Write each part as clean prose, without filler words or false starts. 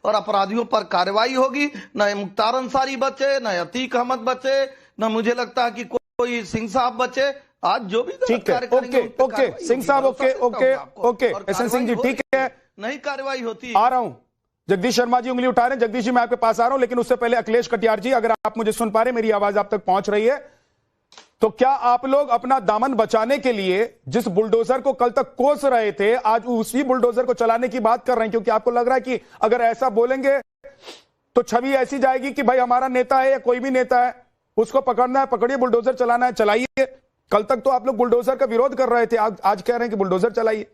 और अपराधियों पर कार्रवाई होगी, न मुख्तार अंसारी बचे, न अतीक अहमद बचे, न मुझे लगता है कि कोई सिंह साहब बचे। आज जो भी ठीक है, ओके सिंह साहब, ओके एसएन सिंह जी, ठीक है, नहीं कार्रवाई होती। आ रहा हूं, जगदीश शर्मा जी उंगली उठा रहे हैं। जगदीश जी मैं आपके पास आ रहा हूं, लेकिन उससे पहले अखिलेश कटियार जी, अगर आप मुझे सुन पा रहे, मेरी आवाज आप तक पहुंच रही है, तो क्या आप लोग अपना दामन बचाने के लिए जिस बुलडोजर को कल तक कोस रहे थे, आज उसी बुलडोजर को चलाने की बात कर रहे हैं? क्योंकि आपको लग रहा है कि अगर ऐसा बोलेंगे तो छवि ऐसी जाएगी कि भाई हमारा नेता है या कोई भी नेता है, उसको पकड़ना है पकड़िए, बुलडोजर चलाना है चलाइए। कल तक तो आप लोग बुलडोजर का विरोध कर रहे थे, आज कह रहे हैं कि बुलडोजर चलाइए।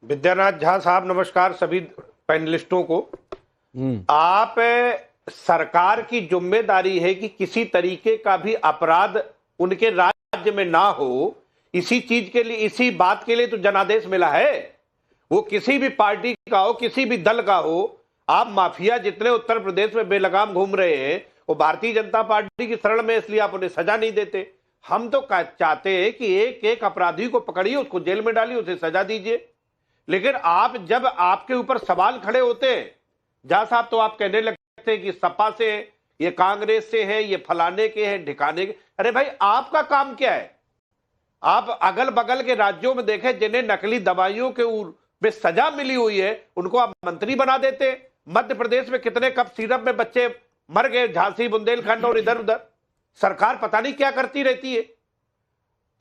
विद्यानाथ झा साहब नमस्कार, सभी पैनलिस्टों को। आप सरकार की जिम्मेदारी है कि किसी तरीके का भी अपराध उनके राज्य में ना हो, इसी चीज के लिए, इसी बात के लिए तो जनादेश मिला है। वो किसी भी पार्टी का हो, किसी भी दल का हो। आप माफिया जितने उत्तर प्रदेश में बेलगाम घूम रहे हैं वो भारतीय जनता पार्टी की शरण में, इसलिए आप उन्हें सजा नहीं देते। हम तो चाहते हैं कि एक एक अपराधी को पकड़िए, उसको जेल में डालिए, उसे सजा दीजिए। लेकिन आप जब आपके ऊपर सवाल खड़े होते हैं झा साहब, तो आप कहने लगते हैं कि सपा से, ये कांग्रेस से है, ये फलाने के हैं, ठिकाने के। अरे भाई आपका काम क्या है? आप अगल बगल के राज्यों में देखें, जिन्हें नकली दवाइयों के में सजा मिली हुई है, उनको आप मंत्री बना देते। मध्य प्रदेश में कितने कप सिरप में बच्चे मर गए, झांसी बुंदेलखंड और इधर उधर। सरकार पता नहीं क्या करती रहती है।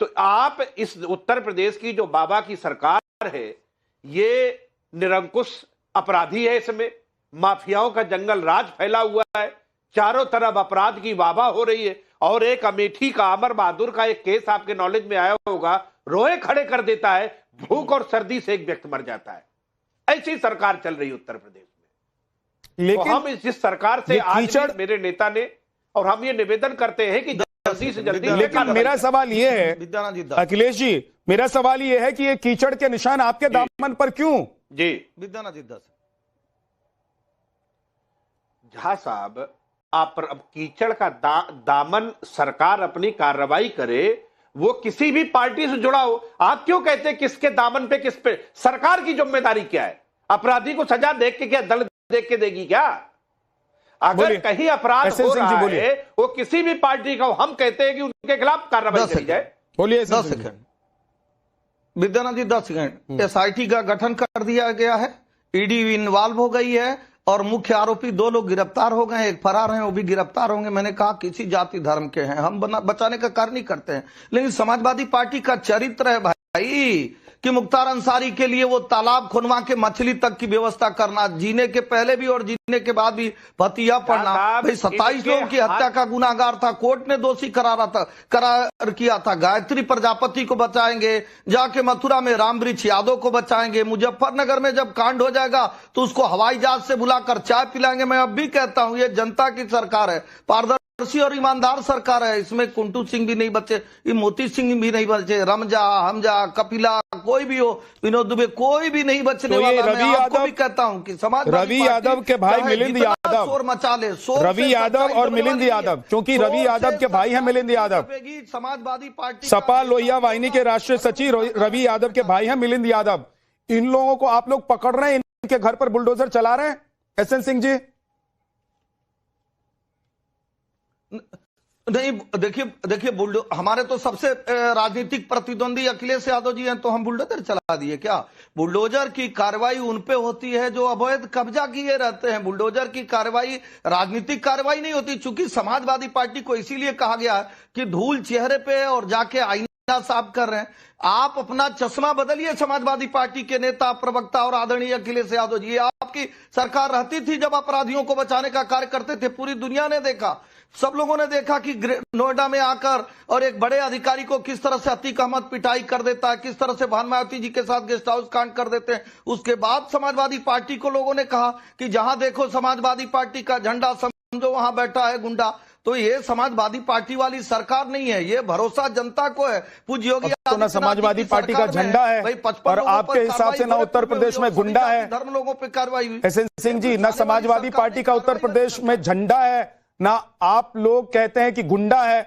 तो आप इस उत्तर प्रदेश की जो बाबा की सरकार है, ये निरंकुश अपराधी है। इसमें माफियाओं का जंगल राज फैला हुआ है, चारों तरफ अपराध की वाबा हो रही है। और एक अमेठी का, अमर बहादुर का एक केस आपके नॉलेज में आया होगा, रोए खड़े कर देता है, भूख और सर्दी से एक व्यक्ति मर जाता है। ऐसी सरकार चल रही है उत्तर प्रदेश में। लेकिन तो हम जिस सरकार से आज मेरे नेता ने, और हम ये निवेदन करते हैं कि जल्दी से जल्दी। लेकिन मेरा सवाल ये है अखिलेश जी, मेरा सवाल ये है कि ये कीचड़ के निशान आपके दामन पर क्यों? जी विद्यानाथ झा साहब, आप अब कीचड़ का दामन सरकार अपनी कार्रवाई करे, वो किसी भी पार्टी से जुड़ा हो। आप क्यों कहते हैं किसके दामन पे, किस पे? सरकार की जिम्मेदारी क्या है? अपराधी को सजा देख के क्या दल देख के देगी क्या? अगर कहीं अपराध हो रहा है, वो किसी भी पार्टी का हो, हम कहते हैं कि उनके खिलाफ कार्रवाई की जाए। बोलिए 10 सेकंड विद्यानाथ जी, 10 सेकंड। एसआईटी का गठन कर दिया गया है, ईडी इन्वॉल्व हो गई है, और मुख्य आरोपी 2 लोग गिरफ्तार हो गए हैं, एक फरार हैं, वो भी गिरफ्तार होंगे। मैंने कहा किसी जाति धर्म के हैं, हम बचाने का कार्य नहीं करते हैं। लेकिन समाजवादी पार्टी का चरित्र है भाई कि मुख्तार अंसारी के लिए वो तालाब खुनवा के मछली तक की व्यवस्था करना, जीने के पहले भी और जीने के बाद भी भतिया पड़ना। भाई 27 लोगों की हत्या का गुनाहगार था, कोर्ट ने दोषी करार किया था। गायत्री प्रजापति को बचाएंगे, जाके मथुरा में रामवृक्ष यादव को बचाएंगे, मुजफ्फरनगर में जब कांड हो जाएगा तो उसको हवाई जहाज से बुलाकर चाय पिलाएंगे। मैं अब भी कहता हूं ये जनता की सरकार है, पारदर्शी और ईमानदार सरकार है। इसमें कुंटू सिंह भी नहीं बचे, ये मोती सिंह भी नहीं बचे, रमजा, हमजा, कपिला, कोई भी हो, विनोद दुबे, कोई भी नहीं बचने वाला। मैं आपको भी कहता हूं कि रवि यादव के भाई मिलिंद यादव, शोर मचा ले, रवि यादव और मिलिंद यादव, क्योंकि रवि यादव के भाई हैं मिलिंद यादव, समाजवादी पार्टी सपा लोहिया वाहिनी के राष्ट्रीय सचिव रवि यादव के भाई हैं मिलिंद यादव। इन लोगों को आप लोग पकड़ रहे हैं, इनके घर पर बुलडोजर चला रहे हैं एसएन सिंह जी? नहीं, देखिए हमारे तो सबसे राजनीतिक प्रतिद्वंदी अखिलेश यादव जी हैं, तो हम बुलडोजर चला दिए क्या? बुलडोजर की कार्रवाई उन पे होती है जो अवैध कब्जा किए रहते हैं। बुलडोजर की कार्रवाई राजनीतिक कार्रवाई नहीं होती। चूंकि समाजवादी पार्टी को इसीलिए कहा गया कि धूल चेहरे पे और जाके आईना साफ कर रहे हैं। आप अपना चश्मा बदलिए, समाजवादी पार्टी के नेता, प्रवक्ता और आदरणीय अखिलेश यादव जी। आपकी सरकार रहती थी जब अपराधियों को बचाने का कार्य करते थे, पूरी दुनिया ने देखा, सब लोगों ने देखा कि नोएडा में आकर और एक बड़े अधिकारी को किस तरह से अतीक अहमद पिटाई कर देता है, किस तरह से भानु मायावती जी के साथ गेस्ट हाउस कांड कर देते हैं। उसके बाद समाजवादी पार्टी को लोगों ने कहा कि जहां देखो समाजवादी पार्टी का झंडा, समझो वहां बैठा है गुंडा। तो ये समाजवादी पार्टी वाली सरकार नहीं है, ये भरोसा जनता को है। पूज्य योगी तो ना समाजवादी पार्टी का झंडा है और आपके हिसाब से ना उत्तर प्रदेश में गुंडा है। धर्म लोगों पर कार्रवाई हुई। एसएन सिंह जी, ना समाजवादी पार्टी का उत्तर प्रदेश में झंडा है, ना आप लोग कहते हैं कि गुंडा है।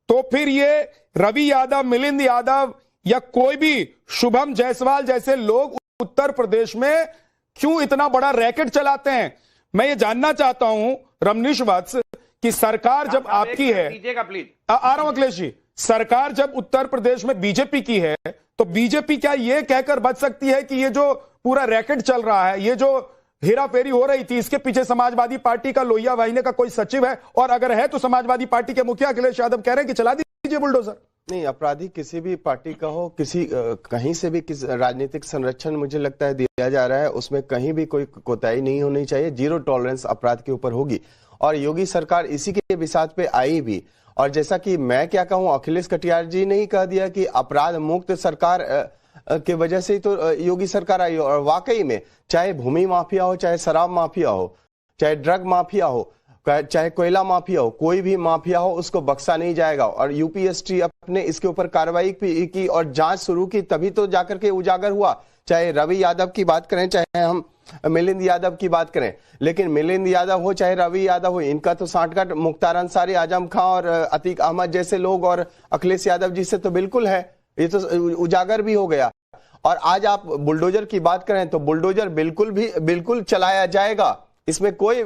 तो फिर ये रवि यादव, मिलिंद यादव या कोई भी शुभम जायसवाल जैसे लोग उत्तर प्रदेश में क्यों इतना बड़ा रैकेट चलाते हैं? मैं ये जानना चाहता हूं रमनीश वत्स कि सरकार जब आपकी है, दीजिएगा प्लीज, आ रहा हूं अखिलेश जी, सरकार जब उत्तर प्रदेश में बीजेपी की है तो बीजेपी क्या ये कहकर बच सकती है कि ये जो पूरा रैकेट चल रहा है, ये जो हेरा फेरी हो रही थी, इसके पीछे समाजवादी पार्टी का लोहिया वाहिनी का कोई सचिव है? और अगर है तो समाजवादी पार्टी के मुखिया अखिलेश यादव कह रहे हैं कि चला दीजिए बुलडोजर। नहीं, अपराधी किसी भी पार्टी का हो, किसी कहीं से भी किस राजनीतिक संरक्षण मुझे लगता है दिया जा रहा है, उसमें कहीं भी कोई कोताही नहीं होनी चाहिए। जीरो टॉलरेंस अपराध के ऊपर होगी और योगी सरकार इसी के बिसात पे आई भी। और जैसा कि मैं क्या कहूं, अखिलेश कटियार जी ने ही कह दिया कि अपराध मुक्त सरकार के वजह से ही तो योगी सरकार आई। और वाकई में चाहे भूमि माफिया हो, चाहे शराब माफिया हो, चाहे ड्रग माफिया हो, चाहे कोयला माफिया हो, कोई भी माफिया हो उसको बख्शा नहीं जाएगा। और यूपीएससी अपने इसके ऊपर कार्रवाई की और जांच शुरू की, तभी तो जाकर के उजागर हुआ। चाहे रवि यादव की बात करें, चाहे हम मिलिंद यादव की बात करें, लेकिन मिलिंद यादव हो चाहे रवि यादव हो, इनका तो सांठगांठ मुख्तार अंसारी, आजम खां और अतीक अहमद जैसे लोग और अखिलेश यादव जी से तो बिल्कुल है, ये तो उजागर भी हो गया। और आज आप बुलडोजर की बात करें तो बुलडोजर बिल्कुल चलाया जाएगा, इसमें कोई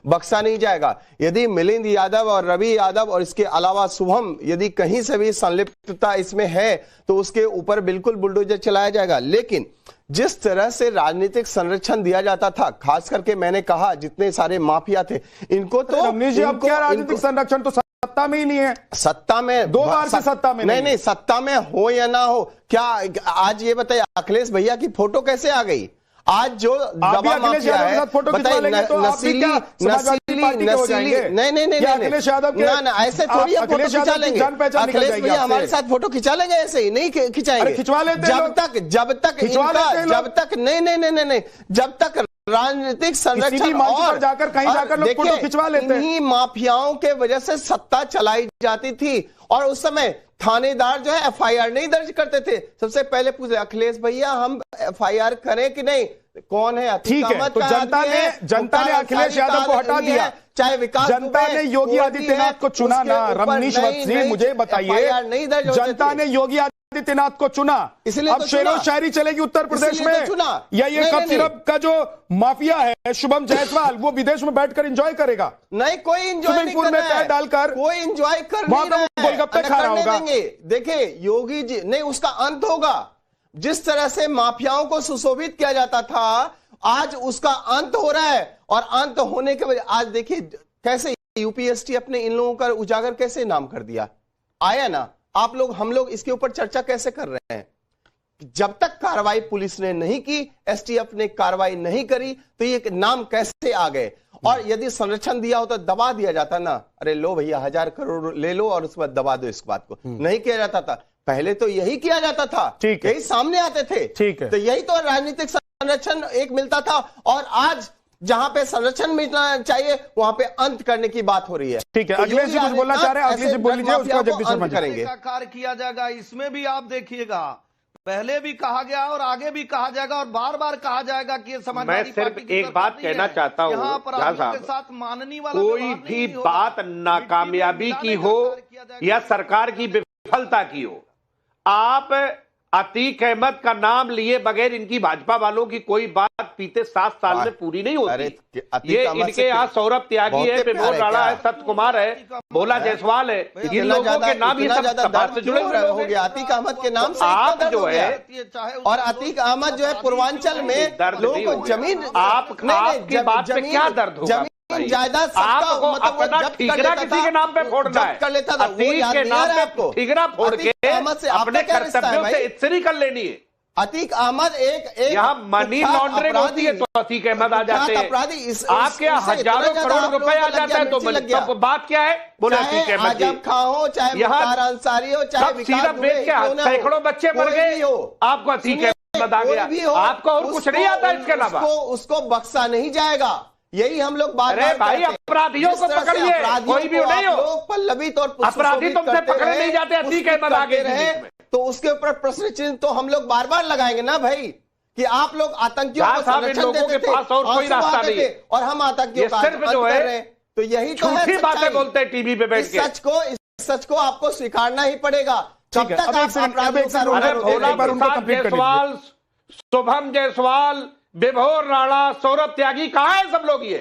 बख्शा नहीं जाएगा। यदि मिलिंद यादव और रवि यादव और इसके अलावा शुभम यदि कहीं से भी संलिप्तता इसमें है तो उसके ऊपर बिल्कुल बुलडोजर चलाया जाएगा। लेकिन जिस तरह से राजनीतिक संरक्षण दिया जाता था, खास करके मैंने कहा जितने सारे माफिया थे, इनको तो रमनीश जी अब क्या राजनीतिक संरक्षण तो सत्ता में ही नहीं है। सत्ता में 2 बार से सत्ता में नहीं, सत्ता में हो या ना हो, क्या आज ये बताइए अखिलेश भैया की फोटो कैसे आ गई? आज जो दवा माफिया है, बताइए नसीली नहीं, ऐसे थोड़ी फोटो खिंचा लेंगे। अखिलेश भैया हमारे साथ फोटो खिंचा लेंगे, ऐसे ही नहीं खिंचाएंगे। खिंचवा लेते जब तक राजनीतिक संरक्षण और जाकर कहीं जाकर लोग फोटो खिंचवा लेते हैं। इन्हीं माफियाओं के वजह से सत्ता चलाई जाती थी और उस समय थानेदार जो है एफआईआर नहीं दर्ज करते थे। सबसे पहले पूछे अखिलेश भैया हम एफआईआर करें कि नहीं, कौन है? ठीक है, तो जनता ने अखिलेश यादव को हटा दिया, चाहे विकास जनता ने योगी आदित्यनाथ को चुना ना। रमनीश वत्स जी मुझे बताइए, जनता ने योगी आदित्यनाथ को चुना, इसलिए अब शेरो शायरी चलेगी उत्तर प्रदेश में? या ये कप सिरप का जो माफिया है शुभम जायसवाल वो विदेश में बैठकर एंजॉय करेगा? नहीं, कोई एंजॉय नहीं कर रहा है, डालकर कोई एंजॉय कर नहीं रहा है, गोलगप्पे खा रहा होगा। देखिए योगी जी नहीं, उसका अंत होगा। जिस तरह से माफियाओं को सुशोभित किया जाता था, आज उसका अंत हो रहा है। और अंत होने के वजह आज देखिए कैसे यूपीएससी अपने इन लोगों का उजागर कैसे नाम कर दिया, आया ना। आप लोग हम लोग इसके ऊपर चर्चा कैसे कर रहे हैं? जब तक कार्रवाई पुलिस ने नहीं की, एसटीएफ ने कार्रवाई नहीं करी, तो ये नाम कैसे आ गए? और यदि संरक्षण दिया हो तो दबा दिया जाता ना, अरे लो भैया 1000 करोड़ ले लो और उसके बाद दबा दो इस बात को। नहीं किया जाता था, पहले तो यही किया जाता था, यही सामने आते थे। ठीक है, तो यही तो राजनीतिक संरक्षण एक मिलता था। और आज जहां पे संरक्षण मिलना चाहिए वहां पे अंत करने की बात हो रही है। ठीक है, अखिलेश जी कुछ बोलना चाह रहे हैं, अखिलेश जी बोल लीजिए, उसका जगदीश शर्मा करेंगे। कार्य किया जाएगा, इसमें भी आप देखिएगा पहले भी कहा गया और आगे भी कहा जाएगा और बार बार कहा जाएगा कि समाजवादी पार्टी की एक बात कहना चाहता हूं, यहाँ अपराधियों के साथ माननीय वाला कोई भी बात नाकामयाबी की हो या सरकार की विफलता की हो, आप अतीक अहमद का नाम लिए बगैर इनकी भाजपा वालों की कोई बात बीते 7 साल में पूरी नहीं होती। ये इनके यहाँ सौरभ त्यागी है, विनोद राणा है, सत्य कुमार है, भोला जायसवाल है, इन लोगों के नाम ये सब समाज से जुड़े हुए हो गया। अतीक अहमद के नाम से आप जो है, और अतीक अहमद जो है पूर्वांचल में लोगों को जमीन, आपकी बात पे क्या दर्द होगा? जायदाद आपको अपना ठीकरा किसी के नाम पे फोड़ना है, कर लेता था, अतीक के नाम पे ठीकरा फोड़ के अपने कर्तव्यों से इत्सरी कर लेनी है। अतीक अहमद एक यहाँ मनी लॉन्ड्रिंग होती है तो अतीक अहमद आ जाते हैं, आपके यहाँ हजारों करोड़ रुपए आ जाता है तो बात क्या है? बोले अतीक अहमद आजम खां हो, चाहे मुख्तार अंसारी हो, चाहे सीरप बेच के सैकड़ों बच्चे मर गए, आपको अतीक अहमद आ गया, आपको और कुछ नहीं आता इसके अलावा। उसको बख्शा नहीं जाएगा, यही हम लोग बात। अरे भाई अपराधियों को पकड़िए, कोई भी नहीं हो, पल्लवित और अपराधी तुमसे पकड़े नहीं जाते, अतीक अहमद आगे रहे तो उसके ऊपर प्रश्न चिन्ह तो हम लोग बार बार लगाएंगे ना भाई, कि आप लोग आतंकियों को संरक्षण देते थे पास और कोई रास्ता नहीं है और हम आतंकियों का सिर्फ जो है तो यही तो है, बातें बोलते हैं टीवी पे बैठ के। इस सच को आपको स्वीकारना ही पड़ेगा। जब तक जायसवाल शुभम जायसवाल, विभोर राणा, सौरभ त्यागी, कहां है सब लोग? ये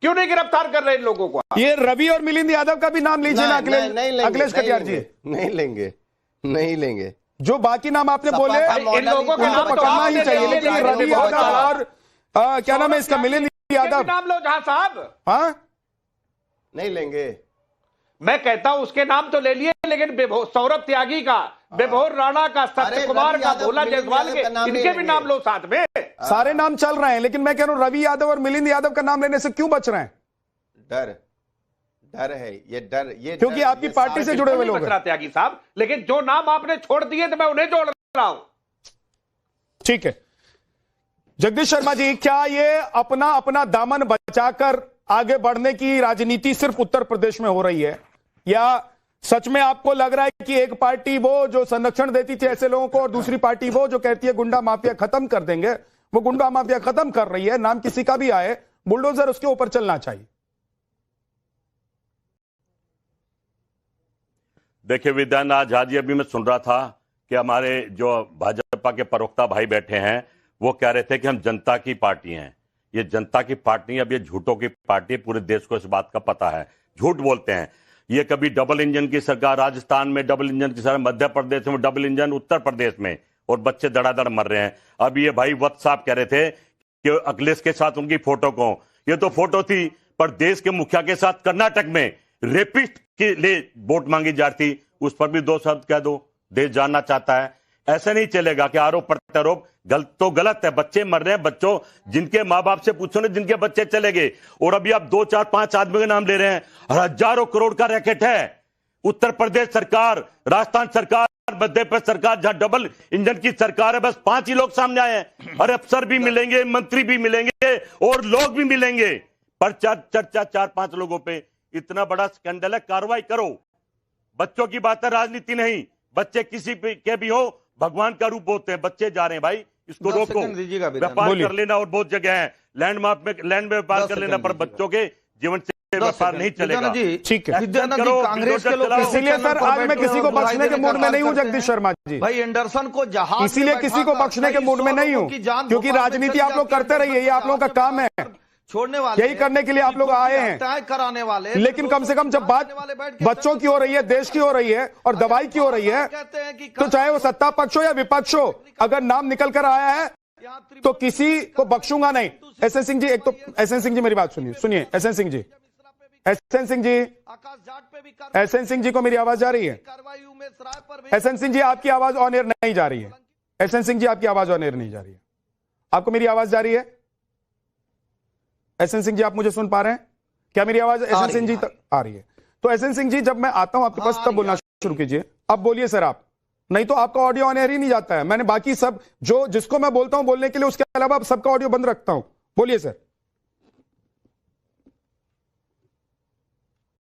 क्यों नहीं गिरफ्तार कर रहे इन लोगों को? ये रवि और मिलिंद यादव का भी नाम लीजिए ना अखिलेश कटियार जी। नहीं लेंगे। जो बाकी नाम आपने बोले इन लोगों का नाम तो पकड़ना ही आपने चाहिए, ले लेकिन लिया। रवि और क्या नाम है इसका, मिलिंद यादव, नाम लो जहां साहब। हाँ नहीं लेंगे। मैं कहता हूं उसके नाम तो ले लिए, लेकिन सौरभ त्यागी का, विभोर राणा का, सत्य कुमार का, भोला जायसवाल के, इनके भी नाम लो साथ में। सारे नाम चल रहे हैं, लेकिन मैं कह रहा हूं रवि यादव और मिलिंद यादव का नाम लेने से क्यों बच रहे हैं? डर है, ये डर, ये क्योंकि आपकी पार्टी से जुड़े हुए लोग हैं त्यागी साहब, लेकिन जो नाम आपने छोड़ दिए तो मैं उन्हें जोड़ रहा हूं। ठीक है जगदीश शर्मा जी, क्या ये अपना दामन बचाकर आगे बढ़ने की राजनीति सिर्फ उत्तर प्रदेश में हो रही है, या सच में आपको लग रहा है कि एक पार्टी वो जो संरक्षण देती थी ऐसे लोगों को और दूसरी पार्टी वो जो कहती है गुंडा माफिया खत्म कर देंगे, वो गुंडा माफिया खत्म कर रही है, नाम किसी का भी आए बुलडोजर उसके ऊपर चलना चाहिए? देखिए विद्यानाथ झा जी, अभी मैं सुन रहा था कि हमारे जो भाजपा के प्रवक्ता भाई बैठे हैं वो कह रहे थे कि हम जनता की पार्टी हैं। ये जनता की पार्टी, अब ये झूठों की पार्टी, पूरे देश को इस बात का पता है, झूठ बोलते हैं। ये कभी डबल इंजन की सरकार राजस्थान में, डबल इंजन की सरकार मध्य प्रदेश में, डबल इंजन उत्तर प्रदेश में, और बच्चे धड़ाधड़ मर रहे हैं। अब ये भाई वत्स साहब कह रहे थे कि अखिलेश के साथ उनकी फोटो को, ये तो फोटो थी, पर देश के मुखिया के साथ कर्नाटक में रेपिस्ट के लिए वोट मांगी जाती, उस पर भी 2 शब्द कह दो, देश जानना चाहता है। ऐसे नहीं चलेगा कि आरोप प्रत्यारोप गलत है। बच्चे मर रहे हैं, बच्चों जिनके माँ बाप से पूछो ना, जिनके बच्चे चले गए, और अभी आप 2, 4, 5 आदमी के नाम ले रहे हैं। हजारों करोड़ का रैकेट है। उत्तर प्रदेश सरकार, राजस्थान सरकार, मध्य प्रदेश सरकार, जहां डबल इंजन की सरकार है, बस 5 ही लोग सामने आए हैं। अरे अफसर भी मिलेंगे, मंत्री भी मिलेंगे और लोग भी मिलेंगे, पर चर्चा 4-5 लोगों पे। इतना बड़ा स्कैंडल है, कार्रवाई करो। बच्चों की बात है, राजनीति नहीं। बच्चे किसी के भी हो, भगवान का रूप होते हैं। बच्चे जा रहे हैं भाई, इसको रोको। व्यापार कर लेना, और बहुत जगह है लैंड में व्यापार कर लेना, पर बच्चों के जीवन से व्यापार नहीं चलेगा। ठीक है कांग्रेस के लोग, इसीलिए सर आज मैं किसी को बख्शने के मूड में नहीं हूं जगदीश शर्मा जी। भाई एंडरसन को जहाज, इसीलिए किसी को बख्शने के मूड में नहीं हूं, क्योंकि राजनीति आप लोग करते रहिए, ये आप लोगों का काम है, छोड़ने वाले, यही करने के लिए आप लोग आए हैं, कराने वाले। लेकिन कम से कम जब बात बच्चों की हो रही है, देश की हो रही है और दवाई की हो रही है, तो चाहे वो सत्ता पक्ष हो या विपक्ष हो, अगर नाम निकल कर आया है तो किसी को बख्शूंगा नहीं। एसएन सिंह जी, एक तो एसएन सिंह जी मेरी बात सुनिए, SN Singh ji, SN Singh ji, SN Singh ji को मेरी आवाज जा रही है? एसएन सिंह जी आपकी आवाज ऑन एयर नहीं जा रही है। एसएन सिंह जी आपकी आवाज ऑन एयर नहीं जा रही है। आपको मेरी आवाज जा रही है? एसएन सिंह जी आप मुझे सुन पा रहे हैं क्या? मेरी आवाज एसएन सिंह जी तक आ रही है? तो एसएन सिंह जी जब मैं आता हूं आपके पास तब बोलना शुरू कीजिए। अब बोलिए सर आप, नहीं तो आपका ऑडियो ऑन एयर ही नहीं जाता है। मैंने बाकी सब जो जिसको मैं बोलता हूं बोलने के लिए, उसके अलावा सबका ऑडियो बंद रखता हूं। बोलिए सर।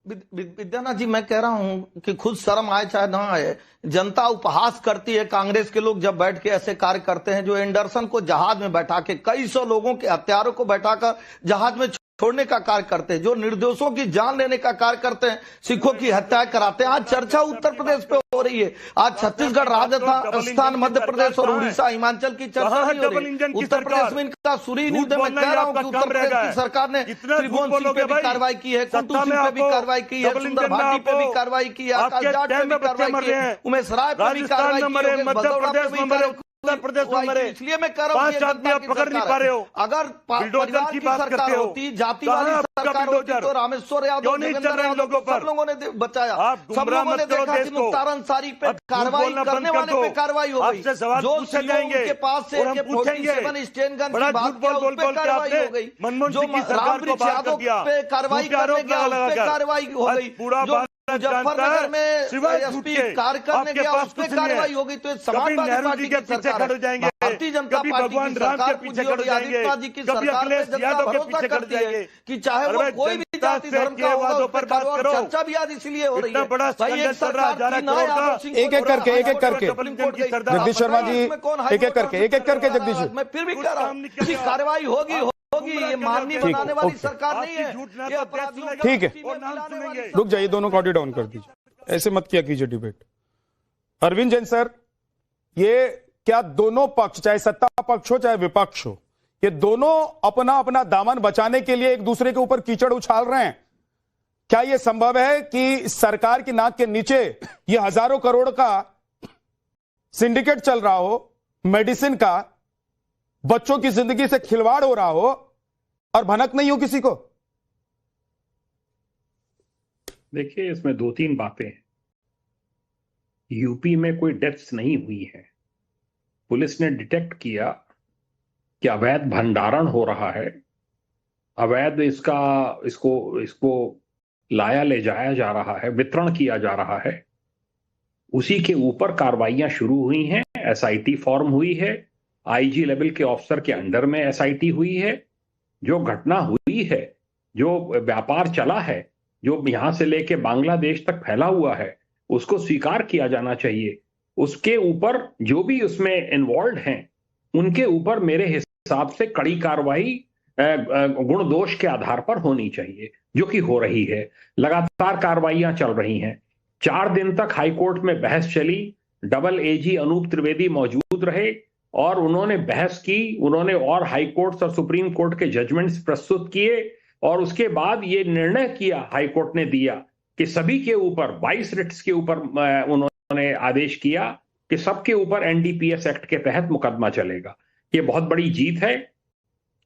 विद्यानाथ जी, मैं कह रहा हूं कि खुद शर्म आए चाहे ना आए, जनता उपहास करती है। कांग्रेस के लोग जब बैठ के ऐसे कार्य करते हैं, जो एंडरसन को जहाज में बैठा के, कई सौ लोगों के हत्यारों को बैठाकर जहाज में छोड़ने का कार्य करते हैं, जो निर्दोषों की जान लेने का कार्य करते हैं, सिखों की हत्या कराते हैं। आज चर्चा उत्तर प्रदेश पे हो रही है, आज छत्तीसगढ़, राजस्थान, मध्य प्रदेश और उड़ीसा, हिमाचल की चर्चा नहीं हो रही। उत्तर प्रदेश में इनका सुरी नहीं दे। मैं कह रहा हूं कि उत्तर प्रदेश की सरकार ने त्रिभुवन सिंह पे भी कार्रवाई की है, कुंटू सिंह पे भी कार्रवाई की है, सुंदर भाटी पे भी कार्रवाई की है, आकाश जाट पे भी कार्रवाई की है, उमेश राय पे भी कार्रवाई की है, भदौड़ा पे भी कार्रवाई। उत्तर प्रदेश में मरे, इसलिए मैं कह रहा हूं कि आप पकड़ नहीं पा रहे हो। अगर परिवार की सरकार होती, जाति वाली सरकार होती, तो रामेश्वर यादव, देवेंद्र यादव, सब लोगों ने बचाया, सब लोगों ने देखा कि मुख्तार अंसारी पे कार्रवाई करने वाले पे कार्रवाई हो गई, जो उनके पास से AK-47 स्टेन गन की बात किया उस पे कार्रवाई हो गई, जो रामवृक्ष यादव पे कार्रवाई करने गया उस पे कार्रवाई हो गई, जो मुजफ्फरनगर में एसपी कार्य करने गया उस पे कार्रवाई हो गई। तो समाजवादी पार्टी की सरकार है, भारतीय जनता पार्टी की सरकार, योगी आदित्यनाथ जी की सरकार पे जनता भरोसा करती है कि चाहे वो कोई भी जाति धर्म का होगा, उस पर चर्चा भी आज इसलिए हो रही है। भाई एक सरकार एक एक करके जगदीश शर्मा जी, एक एक करके जगदीश, मैं फिर भी कह रहा हूँ कि कार्रवाई होगी। ये माननीय बनाने वाली सरकार नहीं है, ये अपराधियों। ठीक है, रुक जाइए, दोनों को ऑडियो डाउन कर दीजिए, ऐसे मत किया कीजिए डिबेट। अरविंद जैन सर, ये क्या दोनों पक्ष, चाहे सत्ता पक्ष हो चाहे विपक्ष हो, ये दोनों अपना अपना दामन बचाने के लिए एक दूसरे के ऊपर कीचड़ उछाल रहे हैं? क्या यह संभव है कि सरकार की नाक के नीचे ये हजारों करोड़ का सिंडिकेट चल रहा हो, मेडिसिन का, बच्चों की जिंदगी से खिलवाड़ हो रहा हो और भनक नहीं हो किसी को? देखिए, इसमें दो तीन बातें हैं। यूपी में कोई डेथ्स नहीं हुई है। पुलिस ने डिटेक्ट किया कि अवैध भंडारण हो रहा है, अवैध इसको लाया ले जाया जा रहा है, वितरण किया जा रहा है। उसी के ऊपर कार्रवाइयां शुरू हुई हैं, एसआईटी फॉर्म हुई है, आईजी लेवल के ऑफिसर के अंडर में एसआईटी हुई है। जो घटना हुई है, जो व्यापार चला है, जो यहां से लेके बांग्लादेश तक फैला हुआ है, उसको स्वीकार किया जाना चाहिए। उसके ऊपर जो भी उसमें इन्वॉल्व हैं, उनके ऊपर मेरे हिसाब से कड़ी कार्रवाई गुण दोष के आधार पर होनी चाहिए, जो कि हो रही है। लगातार कार्रवाइयां चल रही हैं। 4 दिन तक हाईकोर्ट में बहस चली। डबल एजी अनूप त्रिवेदी मौजूद रहे और उन्होंने बहस की। उन्होंने और हाईकोर्ट और सुप्रीम कोर्ट के जजमेंट्स प्रस्तुत किए और उसके बाद ये निर्णय किया, हाईकोर्ट ने दिया कि सभी के ऊपर 22 रिट्स के ऊपर उन्होंने आदेश किया कि सबके ऊपर एनडीपीएस एक्ट के तहत मुकदमा चलेगा। ये बहुत बड़ी जीत है।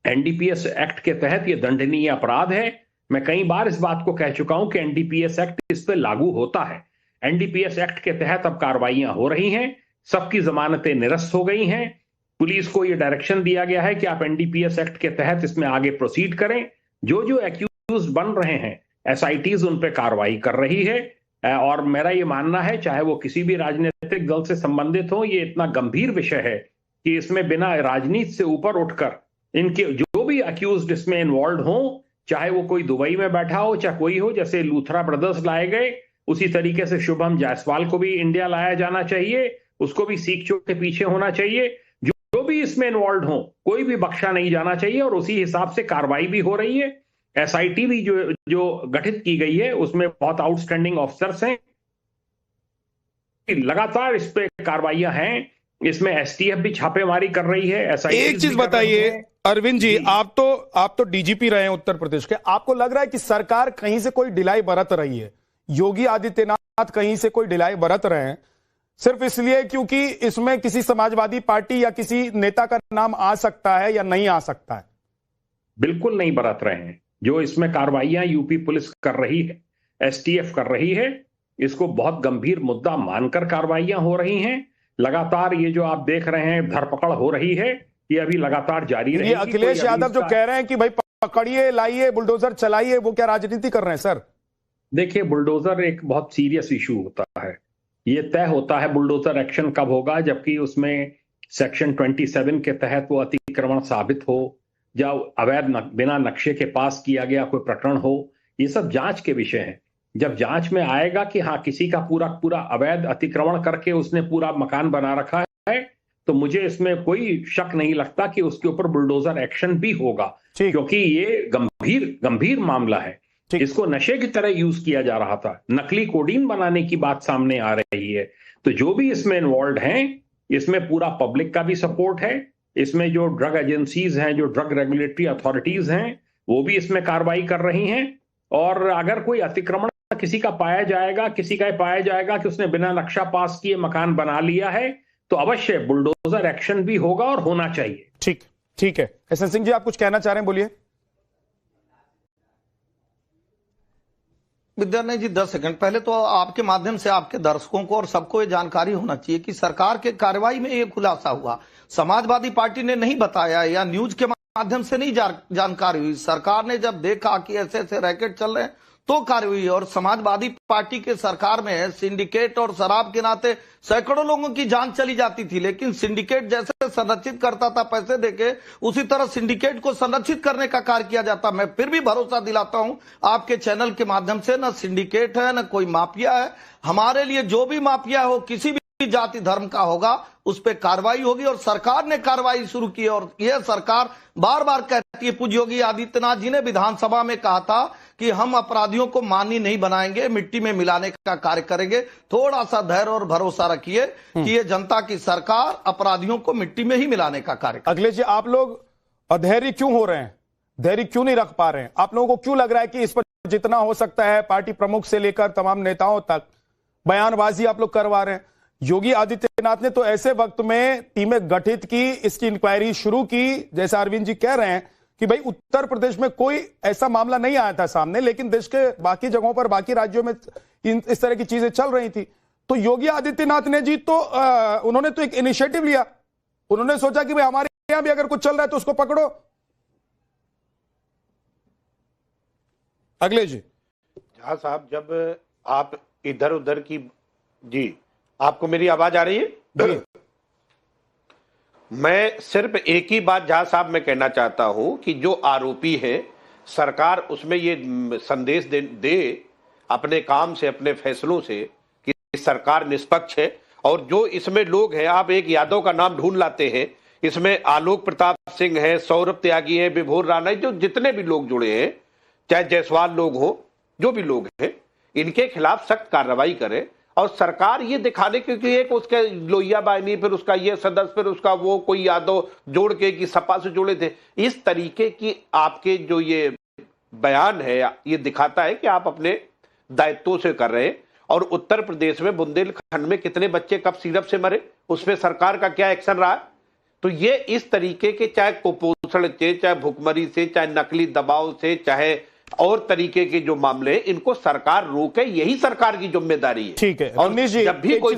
एनडीपीएस एक्ट के तहत ये दंडनीय अपराध है। मैं कई बार इस बात को कह चुका हूं कि एनडीपीएस एक्ट इस पर लागू होता है। एनडीपीएस एक्ट के तहत अब कार्रवाइयां हो रही हैं, सबकी जमानतें निरस्त हो गई हैं। पुलिस को यह डायरेक्शन दिया गया है कि आप एनडीपीएस एक्ट के तहत इसमें आगे प्रोसीड करें। जो जो एक्यूज बन रहे हैं, एसआईटीज उन पर कार्रवाई कर रही है। और मेरा ये मानना है, चाहे वो किसी भी राजनीतिक दल से संबंधित हो, ये इतना गंभीर विषय है कि इसमें बिना राजनीति से ऊपर उठकर इनके जो भी अक्यूज्ड इसमें इन्वॉल्व हो, चाहे वो कोई दुबई में बैठा हो, चाहे कोई हो, जैसे लूथरा ब्रदर्स लाए गए, उसी तरीके से शुभम जायसवाल को भी इंडिया लाया जाना चाहिए। उसको भी सीख चोट के पीछे होना चाहिए। जो भी इसमें इन्वॉल्व हो, कोई भी बख्शा नहीं जाना चाहिए और उसी हिसाब से कार्रवाई भी हो रही है। एसआईटी भी जो गठित की गई है, उसमें बहुत आउटस्टैंडिंग ऑफिसर्स हैं। लगातार इस पे कार्रवाइयां हैं। इसमें एसटीएफ भी छापेमारी कर रही है। एक चीज बताइए अरविंद जी, आप तो डीजीपी रहे हैं उत्तर प्रदेश के, आपको लग रहा है कि सरकार कहीं से कोई ढिलाई बरत रही है? योगी आदित्यनाथ कहीं से कोई ढिलाई बरत रहे हैं सिर्फ इसलिए क्योंकि इसमें किसी समाजवादी पार्टी या किसी नेता का नाम आ सकता है या नहीं आ सकता है? बिल्कुल नहीं बरत रहे हैं। जो इसमें कार्रवाइयां यूपी पुलिस कर रही है, एसटीएफ कर रही है, इसको बहुत गंभीर मुद्दा मानकर कार्रवाइयां हो रही हैं। लगातार ये जो आप देख रहे हैं धरपकड़ हो रही है, ये अभी लगातार जारी रहेगी। ये अखिलेश यादव जो कह रहे हैं कि भाई पकड़िए, लाइए, बुलडोजर चलाइए, वो क्या राजनीति कर रहे हैं सर? देखिए, बुलडोजर एक बहुत सीरियस इशू होता है। ये तय होता है बुलडोजर एक्शन कब होगा, जबकि उसमें सेक्शन 27 के तहत वो अतिक्रमण साबित हो, या अवैध बिना नक्शे के पास किया गया कोई प्रकरण हो। ये सब जांच के विषय हैं। जब जांच में आएगा कि हाँ, किसी का पूरा अवैध अतिक्रमण करके उसने पूरा मकान बना रखा है, तो मुझे इसमें कोई शक नहीं लगता कि उसके ऊपर बुलडोजर एक्शन भी होगा, क्योंकि ये गंभीर मामला है। इसको नशे की तरह यूज किया जा रहा था। नकली कोडीन बनाने की बात सामने आ रही है। तो जो भी इसमें इन्वॉल्व हैं, इसमें पूरा पब्लिक का भी सपोर्ट है। इसमें जो ड्रग एजेंसीज हैं, जो ड्रग रेगुलेटरी अथॉरिटीज हैं, वो भी इसमें कार्रवाई कर रही हैं। और अगर कोई अतिक्रमण किसी का पाया जाएगा कि उसने बिना नक्शा पास किए मकान बना लिया है, तो अवश्य बुलडोजर एक्शन भी होगा और होना चाहिए। ठीक है। एसएन सिंह जी, आप कुछ कहना चाह रहे हैं, बोलिए। विद्यानंद जी, 10 सेकंड पहले तो आपके माध्यम से आपके दर्शकों को और सबको ये जानकारी होना चाहिए कि सरकार के कार्रवाई में ये खुलासा हुआ, समाजवादी पार्टी ने नहीं बताया या न्यूज के माध्यम से नहीं जानकारी हुई। सरकार ने जब देखा कि ऐसे ऐसे रैकेट चल रहे हैं तो कार्रवाई हुई। और समाजवादी पार्टी के सरकार में सिंडिकेट और शराब के नाते सैकड़ों लोगों की जान चली जाती थी, लेकिन सिंडिकेट जैसे संरक्षित करता था पैसे देके, उसी तरह सिंडिकेट को संरक्षित करने का कार्य किया जाता। मैं फिर भी भरोसा दिलाता हूं आपके चैनल के माध्यम से, न सिंडिकेट है न कोई माफिया है। हमारे लिए जो भी माफिया हो, किसी भी जाति धर्म का होगा, उस पर कार्रवाई होगी। और सरकार ने कार्रवाई शुरू की और यह सरकार बार बार कहती है। पूज्य योगी आदित्यनाथ जी ने विधानसभा में कहा था कि हम अपराधियों को मानी नहीं बनाएंगे, मिट्टी में मिलाने का कार्य करेंगे। थोड़ा सा धैर्य और भरोसा रखिए कि ये जनता की सरकार अपराधियों को मिट्टी में ही मिलाने का कार्य करेगी। अखिलेश जी, आप लोग अधैर्य क्यों हो रहे हैं? धैर्य क्यों नहीं रख पा रहे हैं? आप लोगों को क्यों लग रहा है कि इस पर जितना हो सकता है पार्टी प्रमुख से लेकर तमाम नेताओं तक बयानबाजी आप लोग करवा रहे हैं? योगी आदित्यनाथ ने तो ऐसे वक्त में टीमें गठित की, इसकी इंक्वायरी शुरू की, जैसा अरविंद जी कह रहे हैं कि भाई उत्तर प्रदेश में कोई ऐसा मामला नहीं आया था सामने, लेकिन देश के बाकी जगहों पर, बाकी राज्यों में इस तरह की चीजें चल रही थी। तो योगी आदित्यनाथ ने जी तो उन्होंने तो एक इनिशिएटिव लिया। उन्होंने सोचा कि भाई हमारे यहां भी अगर कुछ चल रहा है तो उसको पकड़ो। अखिलेश जी। झा साहब, जब आप इधर उधर की, जी आपको मेरी आवाज आ रही है? मैं सिर्फ एक ही बात झा साहब मैं कहना चाहता हूं कि जो आरोपी है, सरकार उसमें ये संदेश दे अपने काम से, अपने फैसलों से कि सरकार निष्पक्ष है। और जो इसमें लोग हैं, आप एक यादव का नाम ढूंढ लाते हैं, इसमें आलोक प्रताप सिंह है, सौरभ त्यागी है, विभोर राणा, जो जितने भी लोग जुड़े हैं, चाहे जायसवाल लोग हो, जो भी लोग हैं, इनके खिलाफ सख्त कार्रवाई करें। और सरकार ये दिखाने, क्योंकि एक उसके लोहिया बाहिनी, फिर उसका ये सदस्य, फिर उसका वो कोई यादव जोड़ के कि सपा से जुड़े थे, इस तरीके की आपके जो ये बयान है, ये दिखाता है कि आप अपने दायित्वों से कर रहे हैं। और उत्तर प्रदेश में बुंदेलखंड में कितने बच्चे कब सिरप से मरे, उसमें सरकार का क्या एक्शन रहा है? तो ये इस तरीके के, चाहे कुपोषण से, चाहे भुखमरी से, चाहे नकली दबाव से, चाहे और तरीके के जो मामले हैं, इनको सरकार रोके, यही सरकार की जिम्मेदारी है। ठीक है और रमेश जी, जब भी कोई